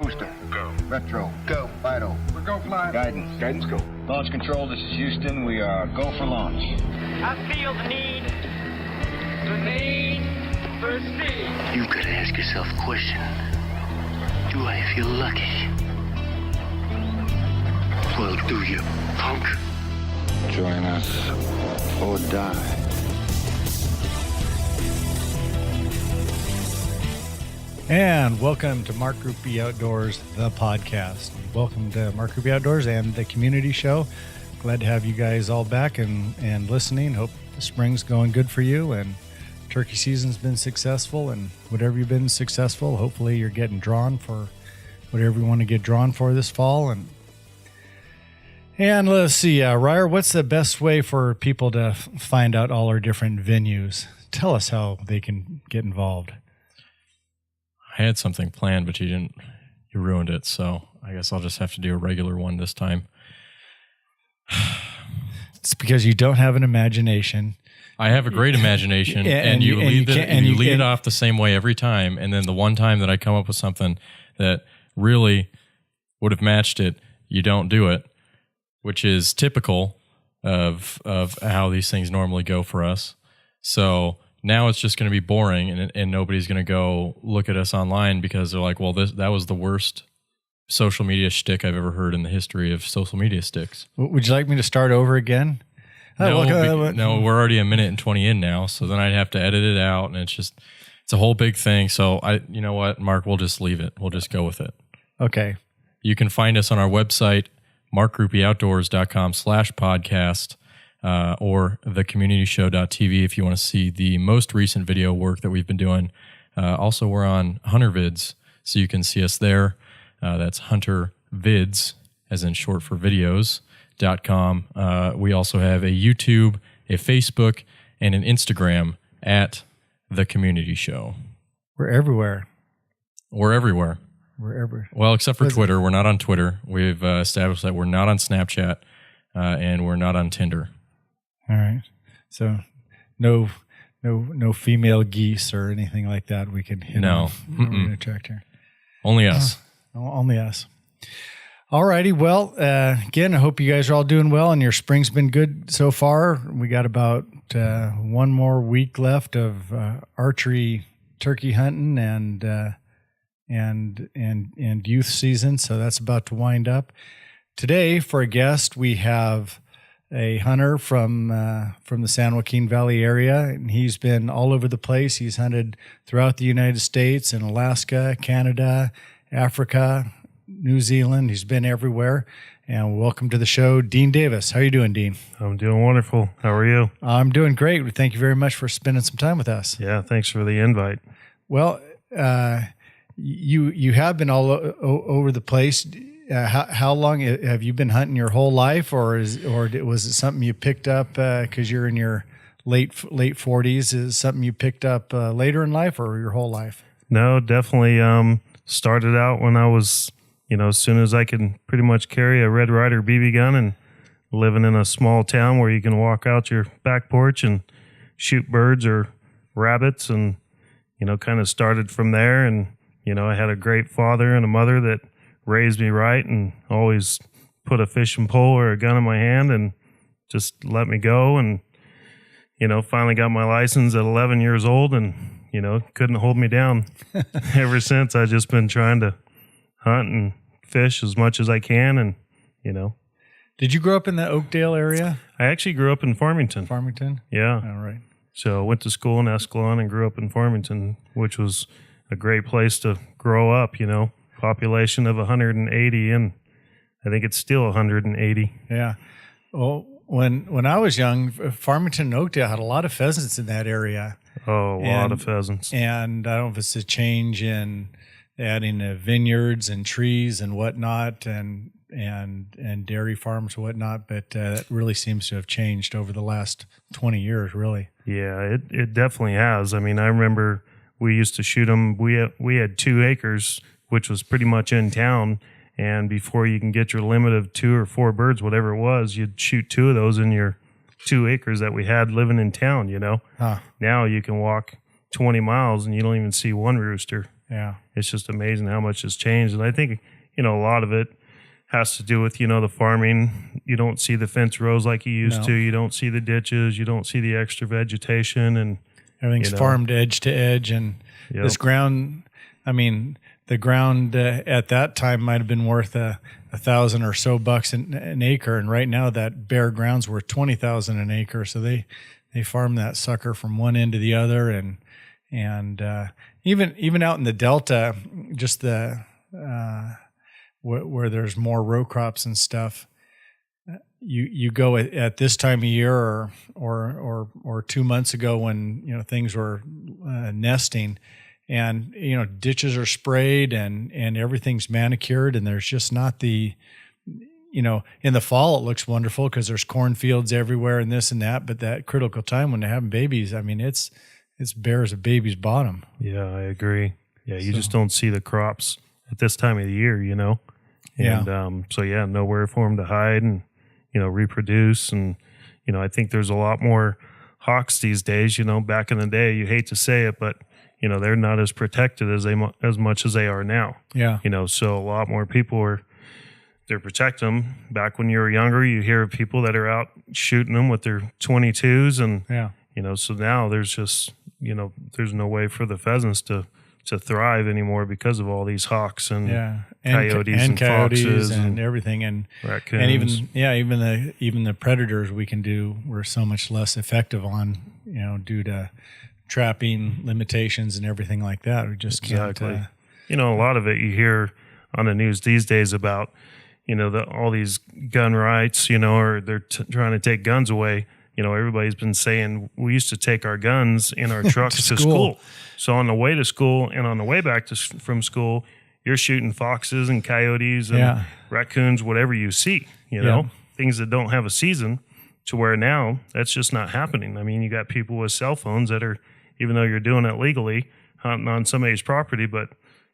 Booster. Go. Retro. Go. Vital. We're go flying. Guidance. Guidance, go. Launch control, this is Houston. We are go for launch. I feel the need for speed. You've got to ask yourself a question. Do I feel lucky? Well, do you, punk? Join us or die. And welcome to Mark Group B Outdoors, the podcast. Welcome to Mark Group B Outdoors and the community show. Glad to have you guys all back and listening. Hope the spring's going good for you and turkey season's been successful, and whatever you've been successful, hopefully you're getting drawn for whatever you want to get drawn for this fall. And let's see, Ryer, what's the best way for people to find out all our different venues? Tell us how they can get involved. I had something planned, but you ruined it. So I guess I'll just have to do a regular one this time. It's because you don't have an imagination. I have a great imagination, and you lead it off the same way every time. And then the one time that I come up with something that really would have matched it, you don't do it, which is typical of how these things normally go for us. So now it's just going to be boring, and nobody's going to go look at us online because they're like, well, that was the worst social media shtick I've ever heard in the history of social media sticks. Would you like me to start over again? No, we're already a minute and 20 in now, so then I'd have to edit it out, and it's a whole big thing. So you know what, Mark, we'll just leave it. We'll just go with it. Okay. You can find us on our website, markgroupyoutdoors.com/podcast. Or thecommunityshow.tv if you want to see the most recent video work that we've been doing. Also, we're on Hunter Vids, so you can see us there. That's Hunter Vids, as in short for videos.com. We also have a YouTube, a Facebook, and an Instagram at The Community Show. We're everywhere. We're everywhere. We're everywhere. Well, except for Twitter. We're not on Twitter. We've established that we're not on Snapchat, and we're not on Tinder. All right. So no female geese or anything like that we can hit on a tractor. Only us. Only us. All righty. Well, again, I hope you guys are all doing well and your spring's been good so far. We got about one more week left of archery turkey hunting and youth season, so that's about to wind up. Today, for a guest, we have a hunter from the San Joaquin Valley area, and he's been all over the place. He's hunted throughout the United States, in Alaska, Canada, Africa, New Zealand. He's been everywhere. And welcome to the show, Dean Davis. How are you doing, Dean? I'm doing wonderful. How are you? I'm doing great. Thank you very much for spending some time with us. Yeah, thanks for the invite. Well, you have been all over the place. How long have you been hunting your whole life, or was it something you picked up because you're in your late 40s? Is it something you picked up later in life or your whole life? No, definitely started out when I was, as soon as I could pretty much carry a Red Ryder BB gun and living in a small town where you can walk out your back porch and shoot birds or rabbits, and, kind of started from there. And, I had a great father and a mother that raised me right and always put a fishing pole or a gun in my hand and just let me go. And, finally got my license at 11 years old and, couldn't hold me down. Ever since, I've just been trying to hunt and fish as much as I can. And, Did you grow up in the Oakdale area? I actually grew up in Farmington. Farmington? Yeah. All right. So I went to school in Escalon and grew up in Farmington, which was a great place to grow up, population of 180, and I think it's still 180. Yeah. Well, when I was young, Farmington and Oakdale had a lot of pheasants in that area. Oh, a lot of pheasants. And I don't know if it's a change in adding vineyards and trees and whatnot, and dairy farms and whatnot, but that really seems to have changed over the last 20 years, really. Yeah, it definitely has. I mean, I remember we used to shoot them. We had 2 acres, which was pretty much in town. And before you can get your limit of 2 or 4 birds, whatever it was, you'd shoot 2 of those in your 2 acres that we had living in town, Now you can walk 20 miles and you don't even see one rooster. Yeah. It's just amazing how much has changed. And I think, a lot of it has to do with, the farming. You don't see the fence rows like you used to. You don't see the ditches. You don't see the extra vegetation. And everything's farmed edge to edge. And this ground, the ground at that time might have been worth $1,000 or so bucks an acre. And right now that bare ground's worth $20,000 an acre. So they farm that sucker from one end to the other. And even out in the Delta, just the, where there's more row crops and stuff, you go at this time of year or 2 months ago when things were nesting, and ditches are sprayed and everything's manicured, and there's just not the in the fall it looks wonderful because there's cornfields everywhere and this and that, but that critical time when they're having babies, it's bare as a baby's bottom. Yeah, I agree. Yeah, you just don't see the crops at this time of the year, And nowhere for them to hide and, reproduce. And, I think there's a lot more hawks these days. Back in the day, you hate to say it, but, they're not as protected as much as they are now. Yeah. So a lot more people they're protecting them. Back when you were younger, you hear of people that are out shooting them with their 22s. And, so now there's just, there's no way for the pheasants to thrive anymore because of all these hawks and coyotes and foxes and everything, and raccoons. And even the predators we're so much less effective on, due to trapping limitations and everything like that. We just can't. A lot of it you hear on the news these days about, all these gun rights, or they're trying to take guns away. Everybody's been saying we used to take our guns in our trucks to school. So on the way to school and on the way back from school, you're shooting foxes and coyotes and raccoons, whatever you see, things that don't have a season, to where now that's just not happening. You got people with cell phones that are, even though you're doing it legally, hunting on somebody's property, but,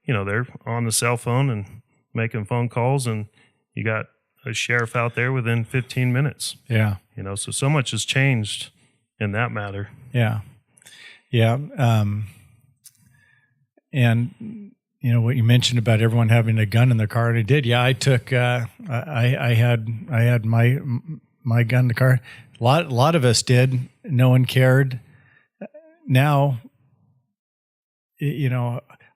they're on the cell phone and making phone calls, and you got a sheriff out there within 15 minutes. Yeah. So much has changed in that matter. Yeah. Yeah. And what you mentioned about everyone having a gun in their car, and I did. Yeah. I took, I had my gun in the car. A lot of us did. No one cared. Now,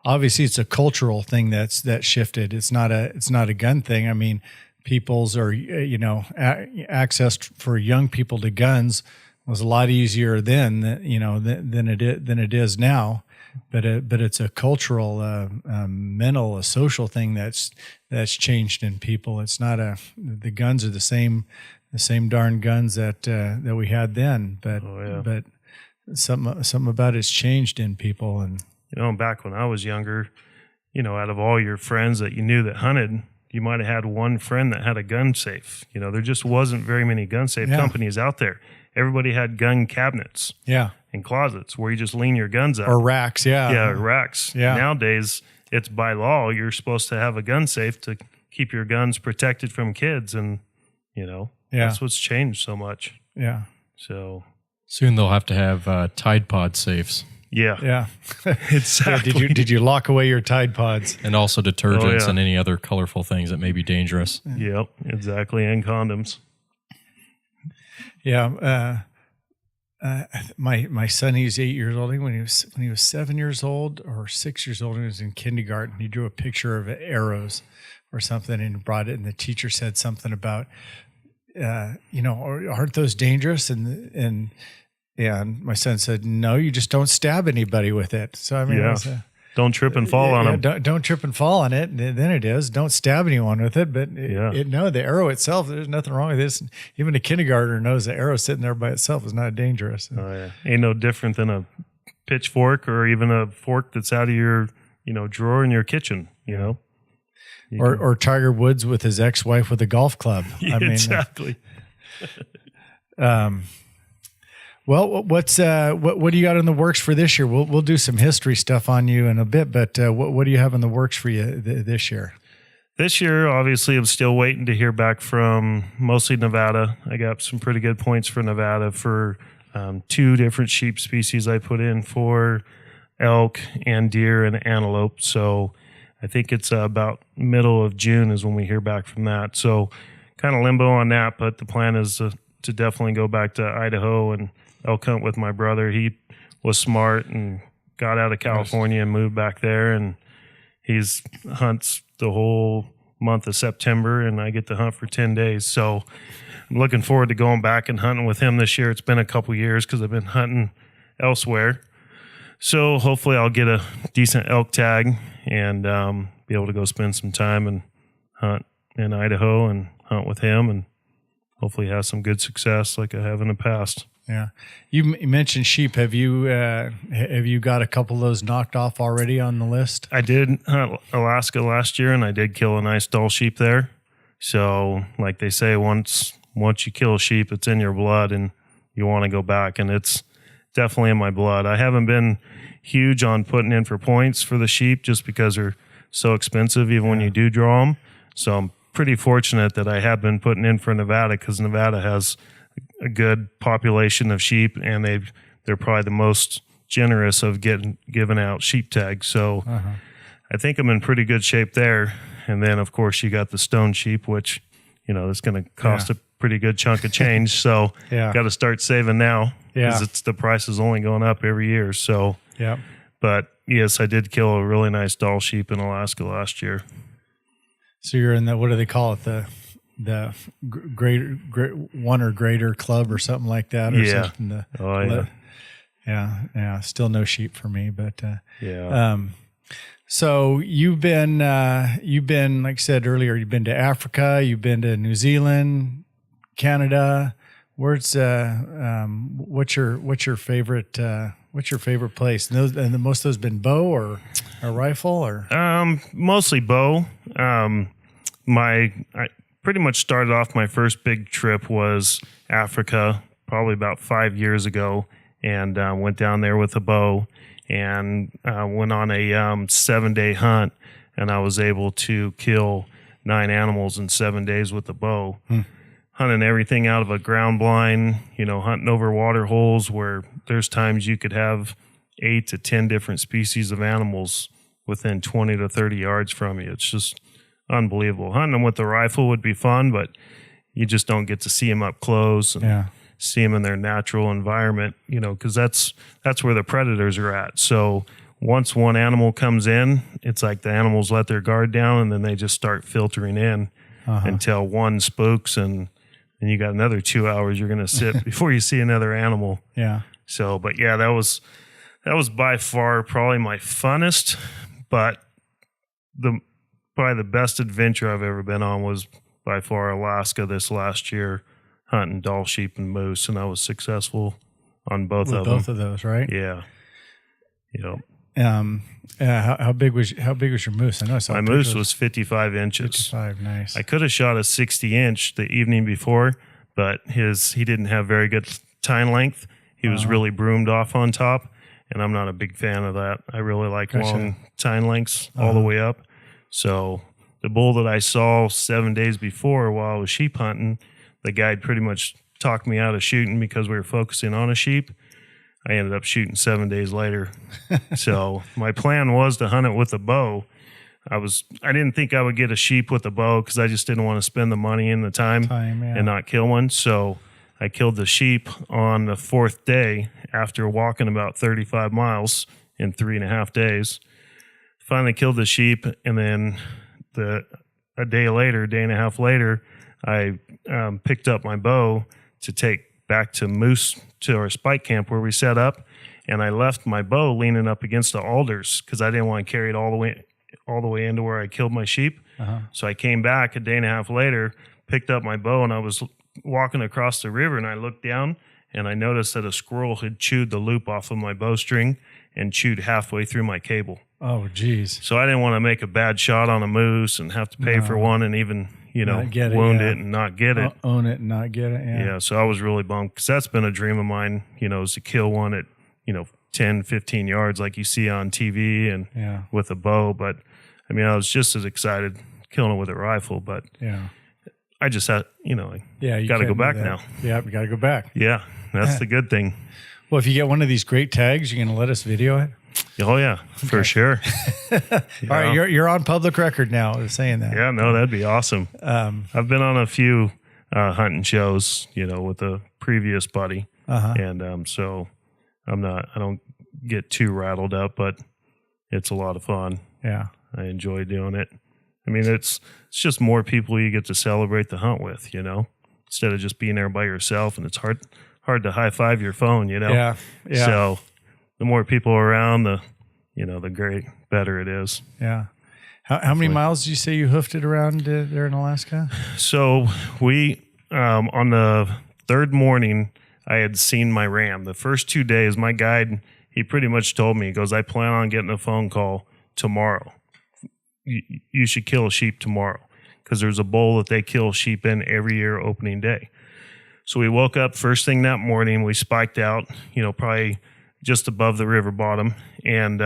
obviously it's a cultural thing that's shifted. It's not a gun thing. People's access for young people to guns was a lot easier then, than it is now. But it's a cultural, mental, a social thing that's changed in people. It's not the guns are the same darn guns that we had then. But something about it's changed in people. And back when I was younger, out of all your friends that you knew that hunted, you might have had one friend that had a gun safe. There just wasn't very many gun safe companies out there. Everybody had gun cabinets and closets where you just lean your guns up. Or racks, racks. Yeah. Nowadays, it's by law. You're supposed to have a gun safe to keep your guns protected from kids. And, that's what's changed so much. Yeah. So soon they'll have to have Tide Pod safes. Yeah. Exactly. Yeah, did you lock away your Tide Pods? And also detergents and any other colorful things that may be dangerous. Yep, exactly. And condoms. Yeah. My son, he's 8 years old. When he was 7 years old or 6 years old, he was in kindergarten. He drew a picture of arrows or something and brought it. And the teacher said something about, aren't those dangerous? And my son said, no, you just don't stab anybody with it. So, don't trip and fall on them. Don't trip and fall on it. And then it is. Don't stab anyone with it. But the arrow itself, there's nothing wrong with this. Even a kindergartner knows the arrow sitting there by itself is not dangerous. Ain't no different than a pitchfork or even a fork that's out of your, drawer in your kitchen, Or Tiger Woods with his ex-wife with a golf club. Exactly. Well, what do you got in the works for this year? We'll do some history stuff on you in a bit, but what do you have in the works for you this year? This year, obviously, I'm still waiting to hear back from mostly Nevada. I got some pretty good points for Nevada for 2 different sheep species I put in for elk and deer and antelope. So I think it's about middle of June is when we hear back from that. So kind of limbo on that, but the plan is to definitely go back to Idaho and elk hunt with my brother. He was smart and got out of California and moved back there, and he's hunts the whole month of September, and I get to hunt for 10 days. So I'm looking forward to going back and hunting with him this year. It's been a couple years because I've been hunting elsewhere. So hopefully I'll get a decent elk tag and be able to go spend some time and hunt in Idaho and hunt with him, and hopefully have some good success like I have in the past. Yeah. You mentioned sheep. Have you got a couple of those knocked off already on the list? I did hunt Alaska last year, and I did kill a nice Dall sheep there. So like they say, once you kill a sheep, it's in your blood and you want to go back, and it's definitely in my blood. I haven't been huge on putting in for points for the sheep just because they're so expensive even when you do draw them. So I'm pretty fortunate that I have been putting in for Nevada, because Nevada has a good population of sheep, and they're probably the most generous of giving out sheep tags. So I think I'm in pretty good shape there. And then of course you got the stone sheep, which, it's going to cost a pretty good chunk of change. So got to start saving now, because the price is only going up every year. So, but yes, I did kill a really nice Dall sheep in Alaska last year. So you're in what do they call it? The greater one or greater club or something like that, or something. Still no sheep for me, but so you've been like I said earlier, you've been to Africa, you've been to New Zealand, Canada. What's your favorite place? And most of those been bow or rifle or mostly bow. I pretty much started off, my first big trip was Africa, probably about 5 years ago, and went down there with a bow and went on a 7-day hunt, and I was able to kill 9 animals in 7 days with the bow. Hunting everything out of a ground blind, hunting over water holes where there's times you could have 8 to 10 different species of animals within 20 to 30 yards from you. It's just unbelievable. Hunting them with the rifle would be fun, but you just don't get to see them up close and see them in their natural environment, because that's where the predators are at. So once one animal comes in, it's like the animals let their guard down, and then they just start filtering in until one spooks, and you got another 2 hours you're going to sit before you see another animal. So, but that was by far probably my funnest, but probably the best adventure I've ever been on was by far Alaska this last year, hunting Dall sheep and moose, and I was successful on both of them. Both of those, right? Yeah. How big was your moose? I know I saw my moose was 55 inches. 55, nice. I could have shot a 60-inch the evening before, but he didn't have very good tine length. He was really broomed off on top, and I'm not a big fan of that. I really like long tine lengths all the way up. So the bull that I saw 7 days before while I was sheep hunting, the guide pretty much talked me out of shooting because we were focusing on a sheep. I ended up shooting 7 days later. So my plan was to hunt it with a bow. I didn't think I would get a sheep with a bow because I just didn't want to spend the money and the time and not kill one. So I killed the sheep on the 4th day after walking about 35 miles in 3.5 days. Finally killed the sheep, and then a day and a half later, I picked up my bow to take back to our spike camp where we set up, and I left my bow leaning up against the alders because I didn't want to carry it all the way into where I killed my sheep. So I came back a day and a half later, picked up my bow, and I was walking across the river, and I looked down, and I noticed that a squirrel had chewed the loop off of my bowstring and chewed halfway through my cable. Oh, geez. So I didn't want to make a bad shot on a moose and have to pay for one and even, wound it and not get it. Own it and not get it, Yeah, so I was really bummed because that's been a dream of mine, is to kill one at, 10, 15 yards like you see on TV and with a bow. But, I was just as excited killing it with a rifle. But I just had, you got to go back now. Yeah, you got to go back. Yeah, that's the good thing. Well, if you get one of these great tags, you're going to let us video it? Oh yeah, for sure. All right, you're on public record now of saying that. Yeah, no, that'd be awesome. I've been on a few hunting shows, with a previous buddy, and so I don't get too rattled up, but it's a lot of fun. Yeah, I enjoy doing it. I mean, it's just more people you get to celebrate the hunt with, instead of just being there by yourself, and it's hard to high five your phone, Yeah. So the more people around, the better it is. Yeah. How many miles did you say you hoofed it around there in Alaska? So we, on the third morning, I had seen my ram. The first 2 days, my guide, he pretty much told me, he goes, I plan on getting a phone call tomorrow. You should kill a sheep tomorrow, because there's a bowl that they kill sheep in every year opening day. So we woke up first thing that morning. We spiked out, probably just above the river bottom. And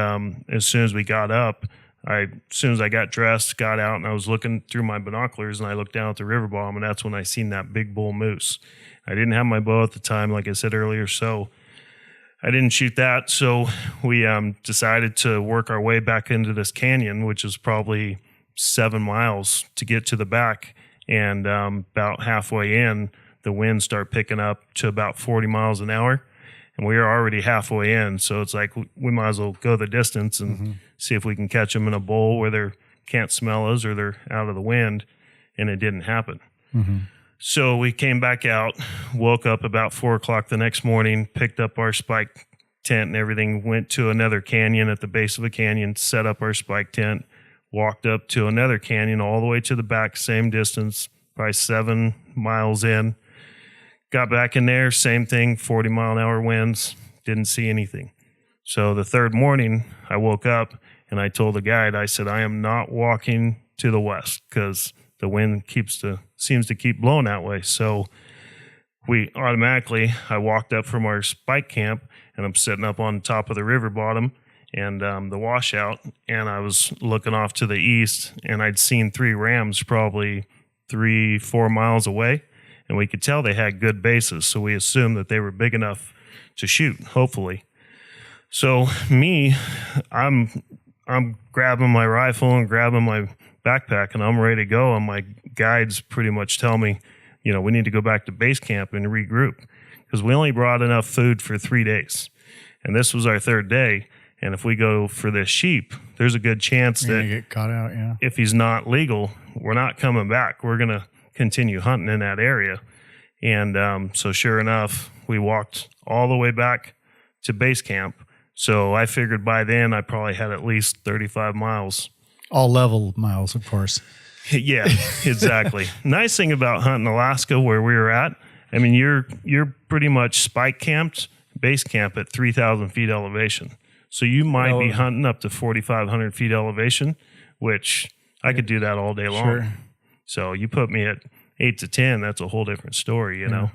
as soon as we got up, as soon as I got dressed, got out, and I was looking through my binoculars, and I looked down at the river bottom, and that's when I seen that big bull moose. I didn't have my bow at the time, like I said earlier, so I didn't shoot that. So we decided to work our way back into this canyon, which is probably 7 miles to get to the back. And about halfway in, the winds start picking up to about 40 miles an hour. And we are already halfway in. So it's like we might as well go the distance and see if we can catch them in a bowl where they can't smell us or they're out of the wind. And it didn't happen. So we came back out, woke up about 4 o'clock the next morning, picked up our spike tent and everything, went to another canyon at the base of a canyon, set up our spike tent, walked up to another canyon all the way to the back, same distance, probably 7 miles in. Got back in there, same thing, 40-mile-an-hour winds, didn't see anything. So the third morning, I woke up and I told the guide, I said, I am not walking to the west because the wind seems to keep blowing that way. So I walked up from our spike camp, and I'm sitting up on top of the river bottom and the washout, and I was looking off to the east, and I'd seen 3 rams probably 3-4 miles away, and we could tell they had good bases, so we assumed that they were big enough to shoot, hopefully. So I'm grabbing my rifle and grabbing my backpack, and I'm ready to go, and my guides pretty much tell me, we need to go back to base camp and regroup, because we only brought enough food for 3 days, and this was our third day. And if we go for this sheep, there's a good chance that get caught out. Yeah. If he's not legal, we're not coming back. We're going to continue hunting in that area. And so sure enough, we walked all the way back to base camp. So I figured by then I probably had at least 35 miles. All level miles, of course. Yeah, exactly. Nice thing about hunting Alaska where we were at, I mean, you're pretty much spike camped, base camp at 3,000 feet elevation. So you might be hunting up to 4,500 feet elevation, which I could do that all day long. Sure. So you put me at 8 to 10, that's a whole different story, you know.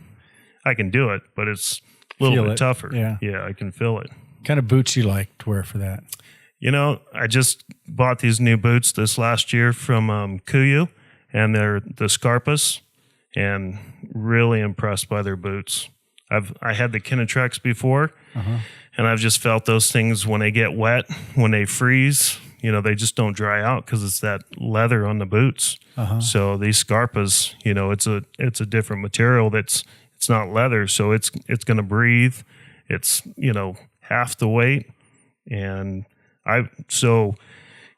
I can do it, but it's a little bit tougher. Yeah, I can feel it. What kind of boots you like to wear for that? I just bought these new boots this last year from Kuyu, and they're the Scarpas, and really impressed by their boots. I had the Kinetrex before, and I've just felt those things when they get wet, when they freeze, they just don't dry out because it's that leather on the boots. So these Scarpas, it's a different material it's not leather, so it's going to breathe. It's, half the weight. And so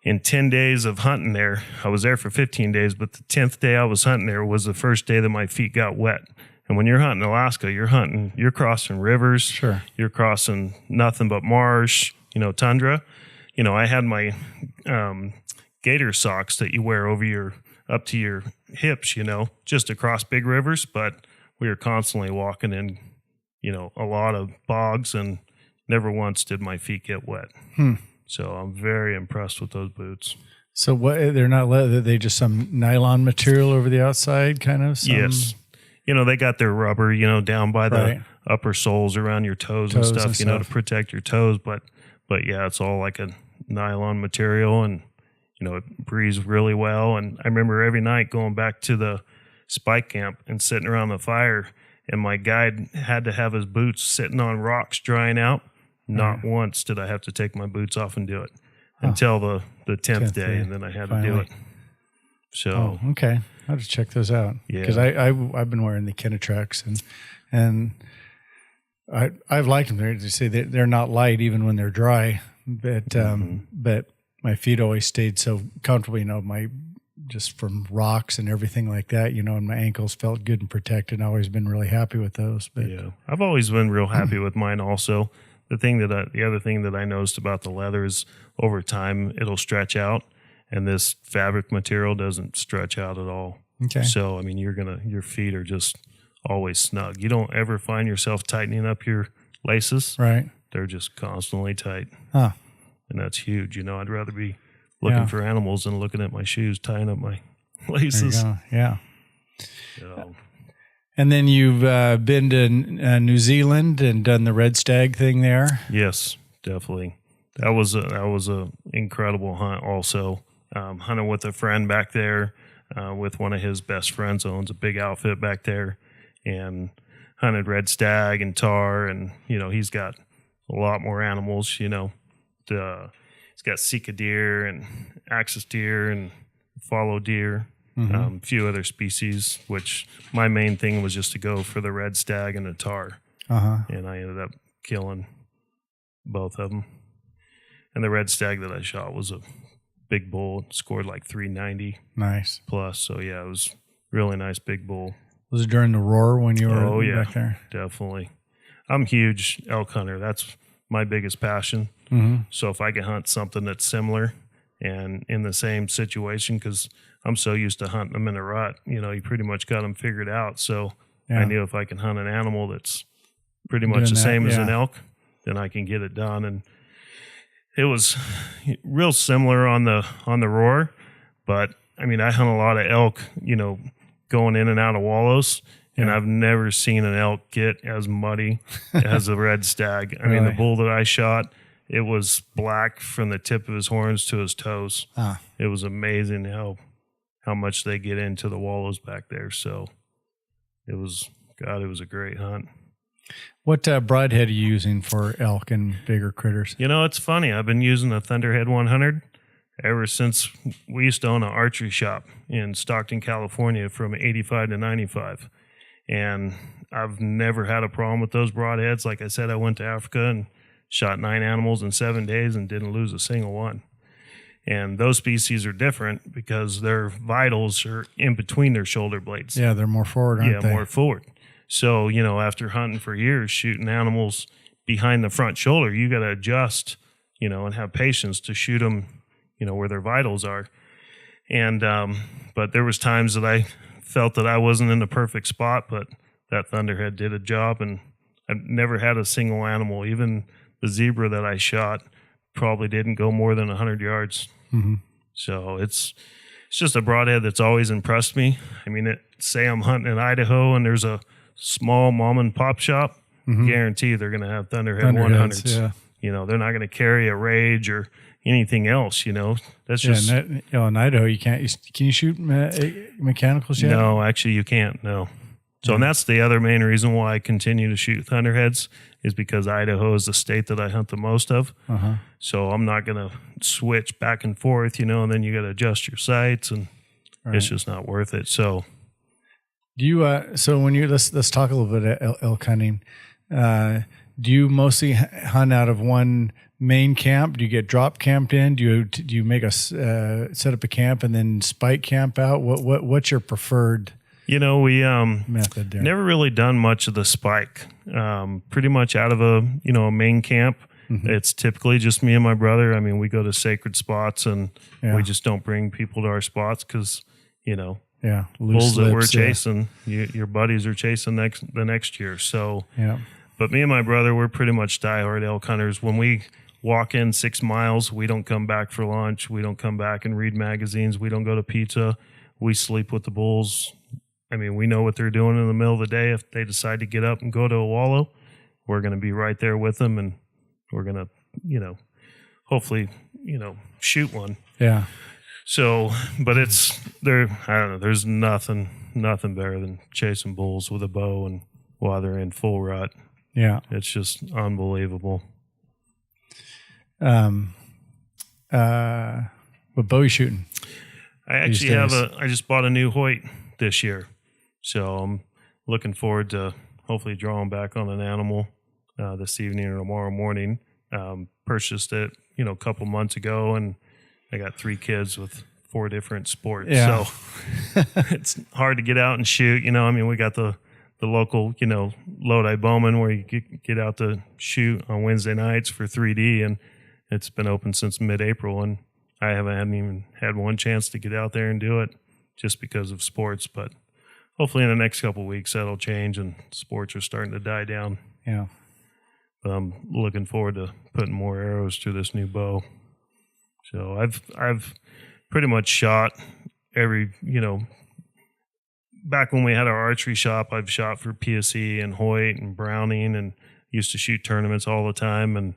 in 10 days of hunting there, I was there for 15 days, but the 10th day I was hunting there was the first day that my feet got wet. And when you're hunting Alaska, you're crossing rivers. Sure. You're crossing nothing but marsh, tundra. I had my gator socks that you wear up to your hips, just across big rivers, but we were constantly walking in, a lot of bogs, and never once did my feet get wet. So I'm very impressed with those boots. So what? They're not leather. They just some nylon material over the outside, kind of. Yes. They got their rubber, down by the upper soles around your toes and stuff, to protect your toes. But yeah, it's all like a nylon material, and it breathes really well. And I remember every night going back to the spike camp and sitting around the fire, and my guide had to have his boots sitting on rocks drying out. Not once did I have to take my boots off and do it until the 10th day, and then I had to do it. So okay, I have to check those out because I've been wearing the Kenetreks and I've liked them. They say they're not light even when they're dry, but my feet always stayed so comfortable. Just from rocks and everything like that, and my ankles felt good and protected. I've always been really happy with those. But I've always been real happy with mine also. The other thing that I noticed about the leather is over time it'll stretch out, and this fabric material doesn't stretch out at all. Okay. So your feet are just always snug. You don't ever find yourself tightening up your laces. Right. They're just constantly tight. Huh. And that's huge. I'd rather be looking for animals than looking at my shoes, tying up my laces. There you go. Yeah. So. And then you've been to New Zealand and done the Red Stag thing there. Yes, definitely. That was a incredible hunt. Also, hunting with a friend back there, with one of his best friends owns a big outfit back there, and hunted red stag and tar, and he's got a lot more animals. He's got Sika deer and axis deer and fallow deer. A few other species, which my main thing was just to go for the red stag and the tar. And I ended up killing both of them. And the red stag that I shot was a big bull. It scored like 390 Nice. plus. So yeah, it was really nice big bull. Was it during the roar when you were back there? Definitely. I'm a huge elk hunter. That's my biggest passion. So if I can hunt something that's similar and in the same situation, because I'm so used to hunting them in a rut, you pretty much got them figured out. So I knew if I can hunt an animal that's pretty much the same as an elk, then I can get it done. And it was real similar on the roar, but I hunt a lot of elk, going in and out of wallows, and I've never seen an elk get as muddy as a red stag. The bull that I shot, it was black from the tip of his horns to his toes. It was amazing how much they get into the wallows back there. So it was a great hunt. What broadhead are you using for elk and bigger critters? It's funny. I've been using a Thunderhead 100 ever since we used to own an archery shop in Stockton, California from 85 to 95. And I've never had a problem with those broadheads. Like I said, I went to Africa and shot 9 animals in 7 days and didn't lose a single one. And those species are different because their vitals are in between their shoulder blades. Yeah, they're more forward, aren't they? Yeah, more forward. So, after hunting for years, shooting animals behind the front shoulder, you got to adjust, and have patience to shoot them, where their vitals are. And, but there was times that I felt that I wasn't in the perfect spot, but that Thunderhead did a job, and I've never had a single animal, even the zebra that I shot, probably didn't go more than 100 yards. So it's just a broadhead that's always impressed me. Say I'm hunting in Idaho and there's a small mom and pop shop, guarantee they're going to have Thunderhead 100s. Yeah. They're not going to carry a Rage or anything else. That's just in Idaho you can't. Can you shoot mechanicals yet? No, actually you can't. No. So and that's the other main reason why I continue to shoot Thunderheads is because Idaho is the state that I hunt the most of. So I'm not going to switch back and forth, and then you got to adjust your sights, and it's just not worth it. So do you? So when you let's talk a little bit of elk hunting. Do you mostly hunt out of one main camp? Do you get drop camped in? Do you make set up a camp and then spike camp out? What's your preferred? We method there? Never really done much of the spike. Pretty much out of a main camp. It's typically just me and my brother. We go to sacred spots and we just don't bring people to our spots because bulls that we're chasing, your buddies are chasing the next year. So but me and my brother, we're pretty much diehard elk hunters. When we walk in 6 miles, we don't come back for lunch. We don't come back and read magazines. We don't go to pizza. We sleep with the bulls. We know what they're doing in the middle of the day. If they decide to get up and go to a wallow, we're going to be right there with them, and we're going to, hopefully, shoot one. Yeah. So, but I don't know, there's nothing better than chasing bulls with a bow and while they're in full rut. Yeah. It's just unbelievable. What bow you shooting? I actually I just bought a new Hoyt this year. So I'm looking forward to hopefully drawing back on an animal this evening or tomorrow morning. Purchased it, a couple months ago, and I got 3 kids with 4 different sports. Yeah. So it's hard to get out and shoot. We got the local, Lodi Bowman where you get out to shoot on Wednesday nights for 3D, and it's been open since mid-April, and I hadn't even had one chance to get out there and do it just because of sports. But hopefully in the next couple of weeks that'll change and sports are starting to die down. Yeah. But I'm looking forward to putting more arrows to this new bow. So I've pretty much shot every, back when we had our archery shop, I've shot for PSE and Hoyt and Browning and used to shoot tournaments all the time. And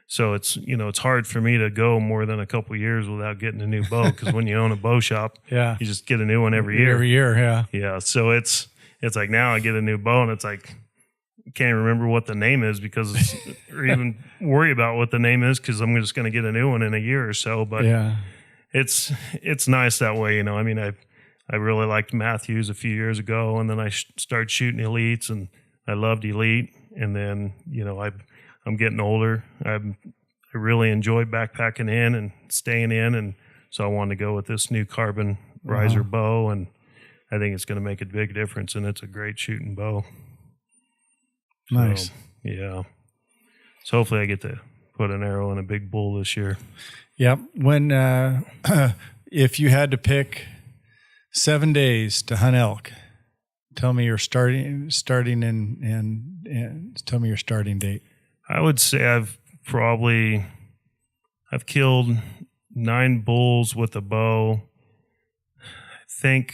so it's, it's hard for me to go more than a couple of years without getting a new bow. Cause when you own a bow shop, yeah, you just get a new one every year. Every year. Yeah. Yeah. So it's like now I get a new bow and it's like, I can't even remember what the name is because or even worry about what the name is. Cause I'm just going to get a new one in a year or so, but yeah, it's nice that way. I really liked Matthews a few years ago, and then I started shooting elites, and I loved elite. And then, I'm getting older. I really enjoy backpacking in and staying in, and so I wanted to go with this new carbon riser bow, and I think it's going to make a big difference, and it's a great shooting bow. Nice. So, yeah. So hopefully I get to put an arrow in a big bull this year. Yep. When if you had to pick 7 days to hunt elk, tell me your starting and tell me your starting date. I would say I've killed 9 bulls with a bow. I think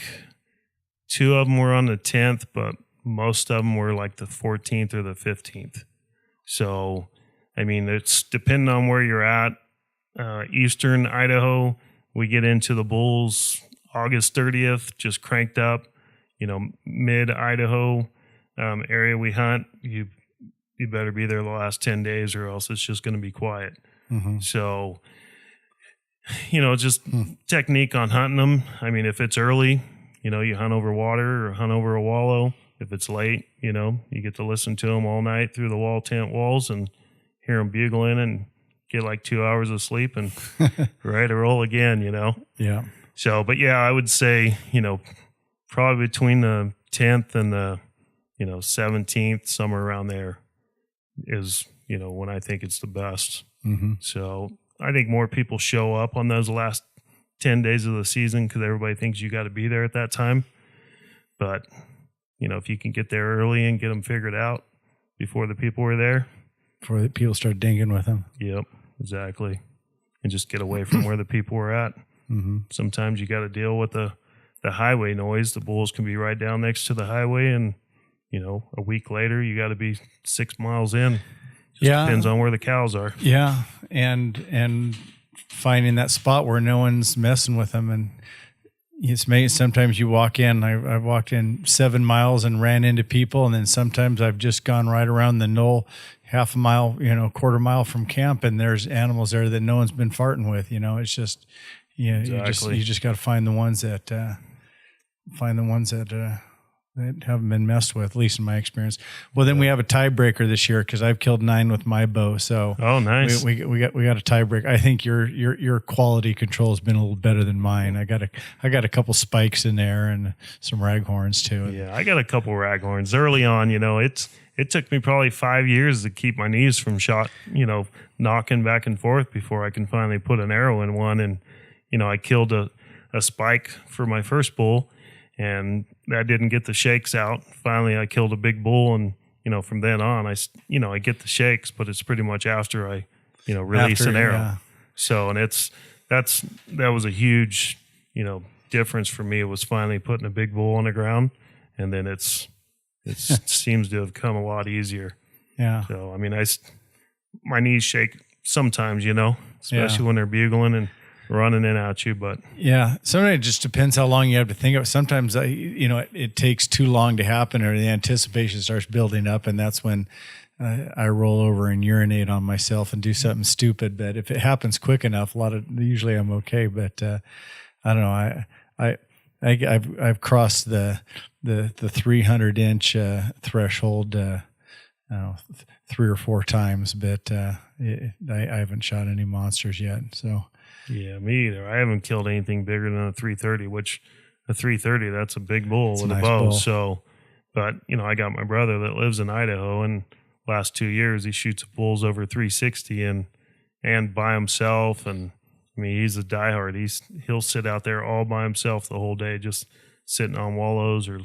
2 of them were on the 10th, but most of them were like the 14th or the 15th. So, it's depending on where you're at. Eastern Idaho, we get into the bulls August 30th, just cranked up. Mid Idaho area we hunt, you better be there the last 10 days or else it's just going to be quiet. Mm-hmm. So, just technique on hunting them. If it's early, you hunt over water or hunt over a wallow. If it's late, you get to listen to them all night through the wall tent walls and hear them bugling and get like 2 hours of sleep and ready to roll again, Yeah. So, but yeah, I would say, probably between the 10th and the, 17th, somewhere around there is, when I think it's the best. Mm-hmm. So I think more people show up on those last 10 days of the season because everybody thinks you got to be there at that time. But, if you can get there early and get them figured out before the people were there. Before the people start dinging with them. Yep, exactly. And just get away from where the people were at. Mm-hmm. Sometimes you got to deal with the highway noise. The bulls can be right down next to the highway, and a week later you got to be 6 miles in. Depends on where the cows are. Yeah, and finding that spot where no one's messing with them, and it's amazing. Sometimes you walk in. I've walked in 7 miles and ran into people, and then sometimes I've just gone right around the knoll, half a mile, quarter mile from camp, and there's animals there that no one's been farting with. It's just. Yeah, exactly. you just got to find the ones that haven't been messed with, at least in my experience. Well, then we have a tiebreaker this year because I've killed 9 with my bow. So nice. We got a tiebreaker. I think your quality control has been a little better than mine. I got a couple spikes in there and some raghorns too. Yeah, I got a couple raghorns early on. It took me probably 5 years to keep my knees from knocking back and forth before I can finally put an arrow in one. And I killed a spike for my first bull, and I didn't get the shakes out. Finally, I killed a big bull, and from then on, I get the shakes, but it's pretty much after I release an arrow. Yeah. So, and that was a huge difference for me. It was finally putting a big bull on the ground, and then it seems to have come a lot easier. Yeah. So my knees shake sometimes, especially when they're bugling and running in at you. But yeah, sometimes it just depends how long you have to think of it. Sometimes, it takes too long to happen, or the anticipation starts building up, and that's when I roll over and urinate on myself and do something stupid. But if it happens quick enough, usually I'm okay. But I don't know. I've crossed the 300-inch threshold 3 or 4 times, but I haven't shot any monsters yet. So yeah, me either. I haven't killed anything bigger than a 330, which a 330, that's a big bull with a nice bow. Bull. So, but I got my brother that lives in Idaho, and last 2 years he shoots bulls over 360 and by himself. And I mean, he's a diehard. He'll sit out there all by himself the whole day, just sitting on wallows or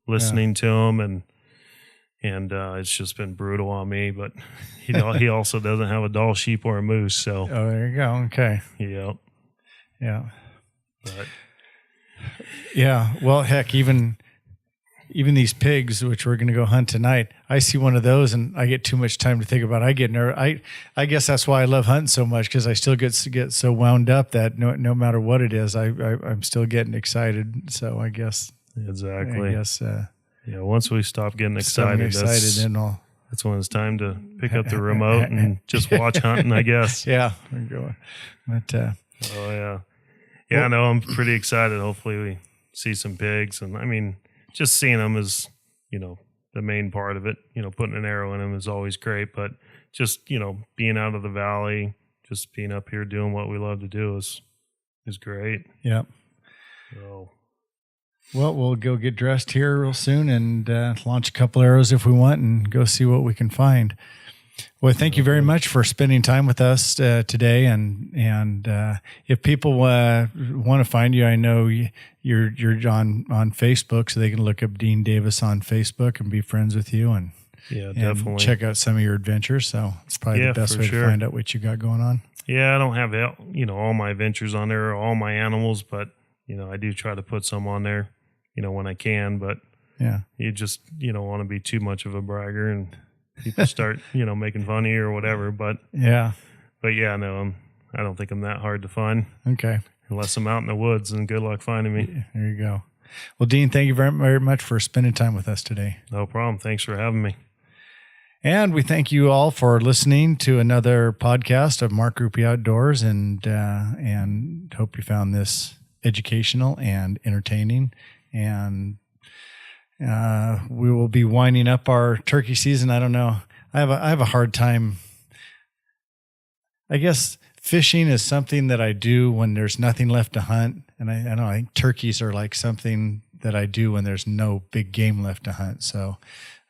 listening to him, and it's just been brutal on me. But he also doesn't have a Dall sheep or a moose. So there you go. Okay. Yeah. Yeah. But yeah. Well, heck, even these pigs, which we're going to go hunt tonight, I see one of those and I get too much time to think about it. I get nervous. I guess that's why I love hunting so much, because I still get so wound up that no matter what it is, I'm still getting excited. So I guess. Exactly. I guess. Once we stop getting excited, that's when it's time to pick up the remote and just watch hunting, I guess. Yeah. We're going. But, oh, yeah. Yeah, no, I'm pretty excited. Hopefully we see some pigs. And I mean, just seeing them is, the main part of it. Putting an arrow in them is always great, but just, being out of the valley, just being up here doing what we love to do is great. Yeah. So. Well, we'll go get dressed here real soon and launch a couple arrows if we want and go see what we can find. Well, thank you very much for spending time with us today. And if people want to find you, I know you're on Facebook, so they can look up Dean Davis on Facebook and be friends with you and definitely check out some of your adventures. So it's probably the best way to find out what you got going on. Yeah, I don't have all my adventures on there, or all my animals, but I do try to put some on there, when I can. But you just don't want to be too much of a bragger and people start, making fun of you or whatever. But no, I don't think I'm that hard to find. Okay. Unless I'm out in the woods, and good luck finding me. There you go. Well, Dean, thank you very, very much for spending time with us today. No problem. Thanks for having me. And we thank you all for listening to another podcast of Mark Groupie Outdoors, and hope you found this educational and entertaining. And we will be winding up our turkey season. I don't know. I have a hard time. I guess fishing is something that I do when there's nothing left to hunt. And I don't know, I think turkeys are like something that I do when there's no big game left to hunt. So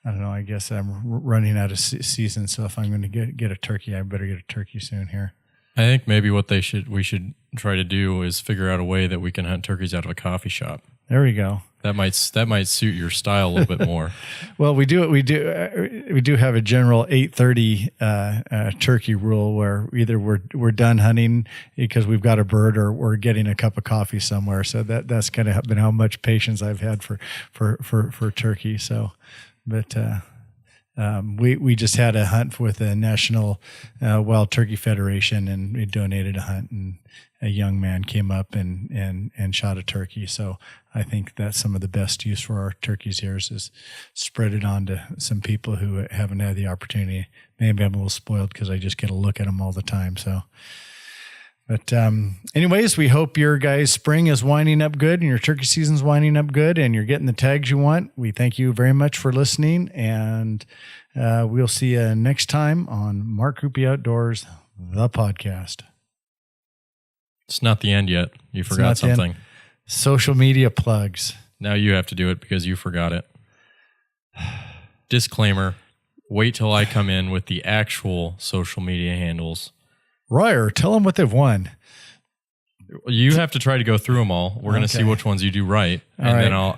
I don't know. I guess I'm running out of season. So if I'm going to get a turkey, I better get a turkey soon here. I think maybe what we should try to do is figure out a way that we can hunt turkeys out of a coffee shop. There we go. That might suit your style a little bit more. Well, we do have a general 8:30 turkey rule, where either we're done hunting because we've got a bird, or we're getting a cup of coffee somewhere. So that's kind of been how much patience I've had for turkey. So, but we just had a hunt with the National Wild Turkey Federation, and we donated a hunt, and a young man came up and shot a turkey. So I think that's some of the best use for our turkeys here is spread it on to some people who haven't had the opportunity. Maybe I'm a little spoiled because I just get a look at them all the time. So, but anyways, we hope your guys' spring is winding up good and your turkey season's winding up good and you're getting the tags you want. We thank you very much for listening, and we'll see you next time on Mark Groupie Outdoors, the podcast. It's not the end yet. You forgot something. Social media plugs. Now you have to do it because you forgot it. Disclaimer. Wait till I come in with the actual social media handles. Royer, tell them what they've won. You have to try to go through them all. We're going to see which ones you do right, then I'll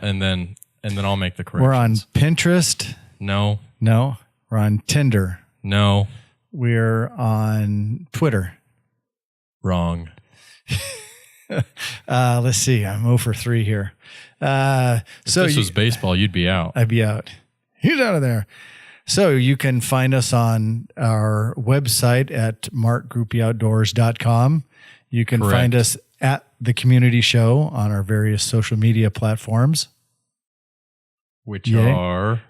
make the corrections. We're on Pinterest. No. We're on Tinder. No. We're on Twitter. Wrong. Let's see. I'm 0 for 3 here. If this was baseball, you'd be out. I'd be out. He's out of there. So you can find us on our website at markgroupieoutdoors.com. You can Correct. find us at The Community Show on our various social media platforms, which are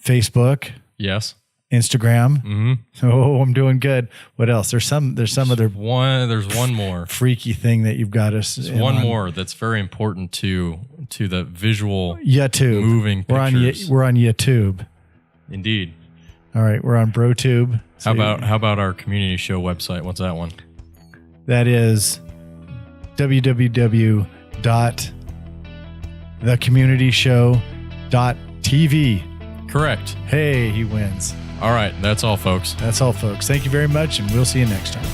Facebook, yes, Instagram. Mm-hmm. Oh, I'm doing good. What else? There's some other There's one more freaky thing that you've got us. There's one more that's very important to the visual YouTube moving pictures. We're on YouTube. Indeed. All right, we're on BroTube. How about our community show website? What's that one? That is www.thecommunityshow.tv. Correct. Hey, he wins. All right, that's all, folks. That's all, folks. Thank you very much, and we'll see you next time.